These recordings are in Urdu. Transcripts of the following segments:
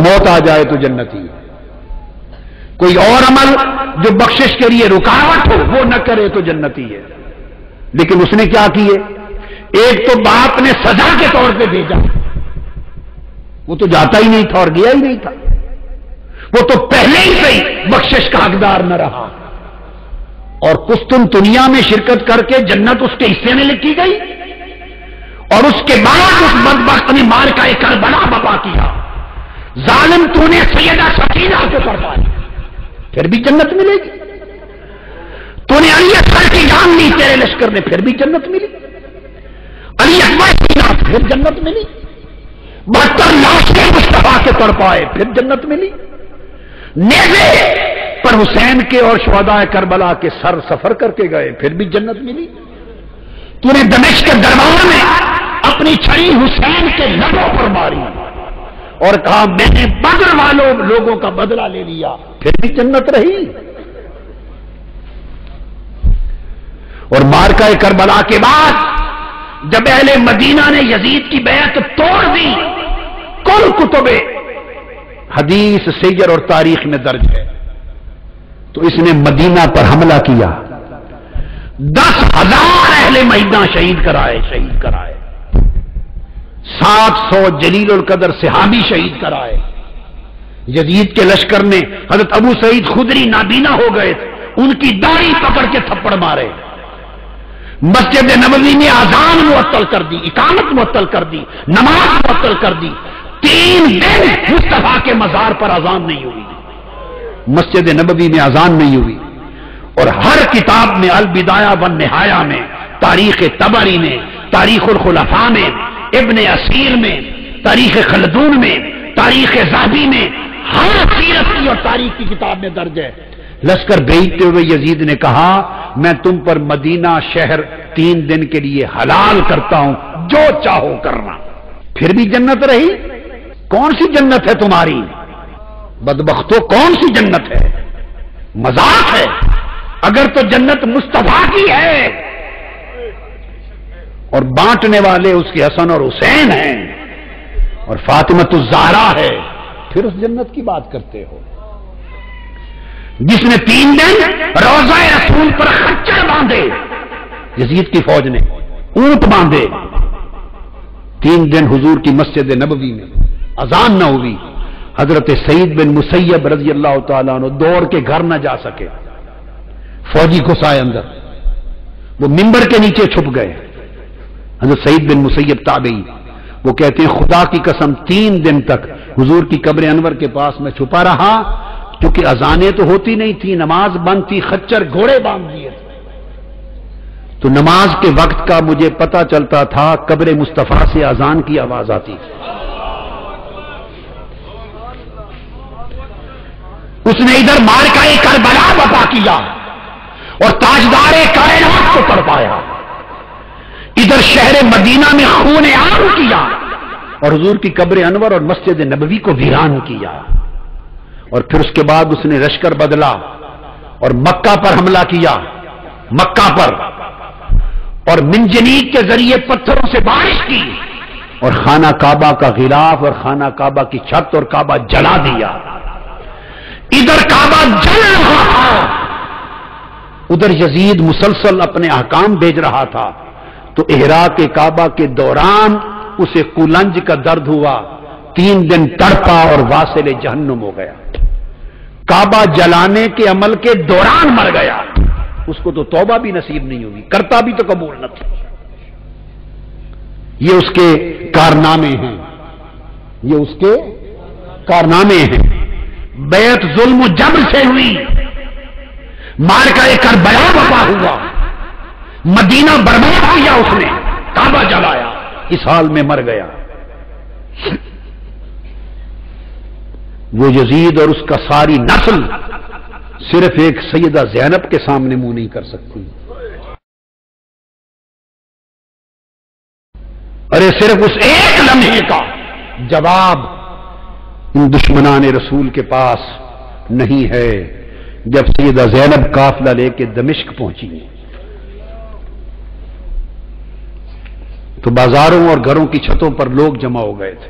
موت آ جائے تو جنتی ہے. کوئی اور عمل جو بخشش کے لیے رکاوٹ ہو وہ نہ کرے تو جنتی ہے. لیکن اس نے کیا کیے؟ ایک تو باپ نے سزا کے طور پہ بھیجا، وہ تو جاتا ہی نہیں تھا اور گیا ہی نہیں تھا، وہ تو پہلے ہی سے بخشش کا حقدار نہ رہا. اور قسطنطنیہ میں شرکت کر کے جنت اس کے حصے میں لکھی گئی، اور اس کے بعد اس بدبخت نے مار کا ایک کربلا بپا کیا. ظالم تو نے سیدہ سکینہ کو کروایا، پھر بھی جنت ملے گی. تو نے علی اکبر کی جان لی تیرے لشکر نے، پھر بھی جنت ملی. علی اکبر کی جان، پھر جنت ملی. 72 لاشیں مصطفیٰ کے تڑپائے، پھر جنت ملی. نیزے پر حسین کے اور شہداء کربلا کے سر سفر کر کے گئے، پھر بھی جنت ملی. تو نے دمشق کے دربار میں اپنی چھری حسین کے لبوں پر ماری اور کہا میں نے بدر والوں لوگوں کا بدلہ لے لیا، پھر بھی جنت رہی. اور مارکہ کربلا کے بعد جب اہل مدینہ نے یزید کی بیعت توڑ دی، کل کتب حدیث سیر اور تاریخ میں درج ہے، تو اس نے مدینہ پر حملہ کیا. 10,000 اہل مدینہ شہید کرائے 700 جلیل القدر صحابی شہید کرائے. یزید کے لشکر نے حضرت ابو سعید خدری نابینا ہو گئے تھے، ان کی داڑھی پکڑ کے تھپڑ مارے. مسجد نبوی میں اذان معطل کر دی، اقامت معطل کر دی، نماز معطل کر دی. 3 دن مصطفیٰ کے مزار پر اذان نہیں ہوئی، مسجد نبوی میں اذان نہیں ہوئی. اور ہر کتاب میں البدایہ والنہایہ میں، تاریخ طبری میں، تاریخ الخلفاء میں، ابن اسیر میں، تاریخ خلدون میں، تاریخ ذہبی میں، ہر سیرت کی اور تاریخ کی کتاب میں درج ہے. لشکر بھیجتے ہوئے یزید نے کہا میں تم پر مدینہ شہر 3 دن کے لیے حلال کرتا ہوں، جو چاہو کرنا. پھر بھی جنت رہی. کون سی جنت ہے تمہاری بدبختو؟ کون سی جنت ہے؟ مذاق ہے. اگر تو جنت مصطفیٰ کی ہے اور بانٹنے والے اس کے حسن اور حسین ہیں اور فاطمۃ الزہرا ہے، پھر اس جنت کی بات کرتے ہو. جس نے 3 دن روضہ رسول پر خچر باندھے، یزید کی فوج نے اونٹ باندھے، 3 دن حضور کی مسجد نبوی میں اذان نہ ہوئی. حضرت سعید بن مسیب رضی اللہ تعالیٰ عنہ دوڑ کے گھر نہ جا سکے، فوجی گھسائے اندر، وہ ممبر کے نیچے چھپ گئے. حضرت سعید بن مسیب تابعی، وہ کہتے ہیں خدا کی قسم 3 دن تک حضور کی قبر انور کے پاس میں چھپا رہا، کیونکہ اذانیں تو ہوتی نہیں تھی، نماز بند تھی، خچر گھوڑے باندھ دیے تھے. تو نماز کے وقت کا مجھے پتا چلتا تھا، قبر مصطفیٰ سے اذان کی آواز آتی تھی. اس نے ادھر مارکہ کربلا برپا کیا اور تاجدار کائنات کو تڑپایا، ادھر شہر مدینہ میں خون عام کیا اور حضور کی قبر انور اور مسجد نبوی کو ویران کیا. اور پھر اس کے بعد اس نے لشکر بدلا اور مکہ پر حملہ کیا، مکہ پر، اور منجنیق کے ذریعے پتھروں سے بارش کی اور خانہ کعبہ کا غلاف اور خانہ کعبہ کی چھت اور کعبہ جلا دیا. ادھر کعبہ جل رہا تھا، ادھر یزید مسلسل اپنے احکام بھیج رہا تھا. تو احراق کعبہ کے دوران اسے کولنج کا درد ہوا، 3 دن تڑپا اور واصل جہنم ہو گیا. کعبہ جلانے کے عمل کے دوران مر گیا. اس کو تو توبہ بھی نصیب نہیں ہوئی، کرتا بھی تو قبول نہ تھا. یہ اس کے کارنامے ہیں، یہ اس کے کارنامے ہیں. بیعت ظلم و جبر سے ہوئی، مارکہ کربلا برپا ہوا، مدینہ برباد کیا اس نے، کعبہ جلایا، اس حال میں مر گیا. وہ یزید اور اس کا ساری نسل صرف ایک سیدہ زینب کے سامنے منہ نہیں کر سکتی. ارے صرف اس ایک لمحے کا جواب ان دشمنان رسول کے پاس نہیں ہے. جب سیدہ زینب قافلہ لے کے دمشق پہنچی تو بازاروں اور گھروں کی چھتوں پر لوگ جمع ہو گئے تھے.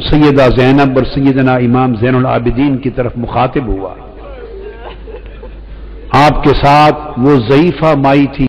سیدہ زینب اور سیدنا امام زین العابدین کی طرف مخاطب ہوا. آپ کے ساتھ وہ ضعیفہ مائی تھی